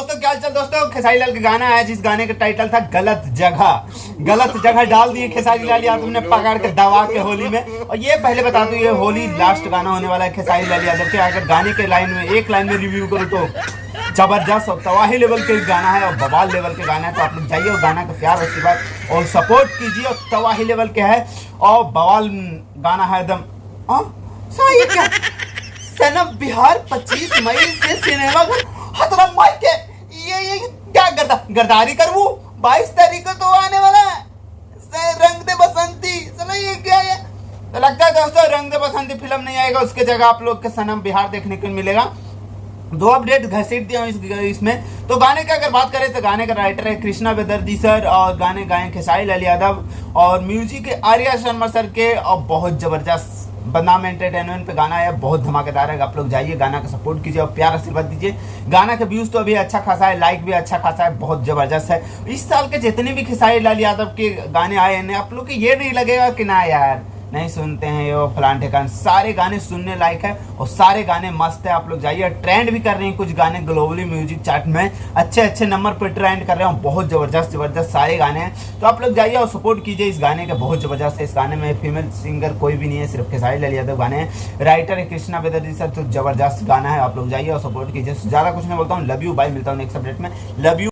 दोस्तों क्या चल दोस्तों, खेसारी लाल का गाना आया जिस गाने का टाइटल था गलत जगह डाल दिए खेसारी लाल यादव ने पकड़ के दबा के होली में। और ये पहले बता दूं ये होली लास्ट गाना होने वाला है खेसारी लाल यादव के। अगर गाने के लाइन में एक लाइन में रिव्यू करूं तो जबरदस्त और तवाही लेवल के गाना है और बवाल लेवल के गाना है। तो आप लोग जाइए और गाना का प्यार आशीर्वाद और सपोर्ट कीजिए। और तवाही लेवल के है और बवाल गाना है एकदम। सही क्या सनम बिहार 25 मई से सिनेमा घर हतरा माई के ये क्या गरदारी करवू 22 तारीख को तो आने वाला है रंग दे बसंती। चलो ये क्या है, तो लगता है दोस्तों रंग दे बसंती फिल्म नहीं आएगा, उसके जगह आप लोग के सनम बिहार देखने को मिलेगा। 2 अपडेट घसीट दिया हूँ इसमें। तो गाने की अगर बात करें तो गाने का राइटर है कृष्णा बेदर्जी सर और गाने गाए खेसारी लाल यादव और म्यूजिक है आर्या शर्मा सर के। और बहुत जबरदस्त बदनाम एंटरटेनमेंट पे गाना है, बहुत धमाकेदार है। आप लोग जाइए गाना का सपोर्ट कीजिए और प्यार आशीर्वाद दीजिए। गाना का व्यूज तो अभी अच्छा खासा है, लाइक भी अच्छा खासा है, बहुत जबरदस्त है। इस साल के जितने भी खेसारी लाल यादव के गाने आए हैं आप लोग को ये नहीं लगेगा कि ना यार नहीं सुनते हैं ये फलान ठिकान, सारे गाने सुनने लायक है और सारे गाने मस्त है। आप लोग जाइए, ट्रेंड भी कर रहे हैं कुछ गाने ग्लोबली म्यूजिक चार्ट में अच्छे नंबर पर ट्रेंड कर रहे हैं। बहुत जबरदस्त सारे गाने हैं। तो आप लोग जाइए और सपोर्ट कीजिए इस गाने का, बहुत जबरदस्त है। इस गाने में फीमेल सिंगर कोई भी नहीं है, सिर्फ खेसारी लाल यादव गाने हैं। राइटर है कृष्णा बेदर्जी सर, तो जबरदस्त गाना है। आप लोग जाइए और सपोर्ट कीजिए। ज़्यादा कुछ नहीं बोलता हूँ, लव यू बाय, मिलता हूँ नेक्स्ट अपडेट में। Love you.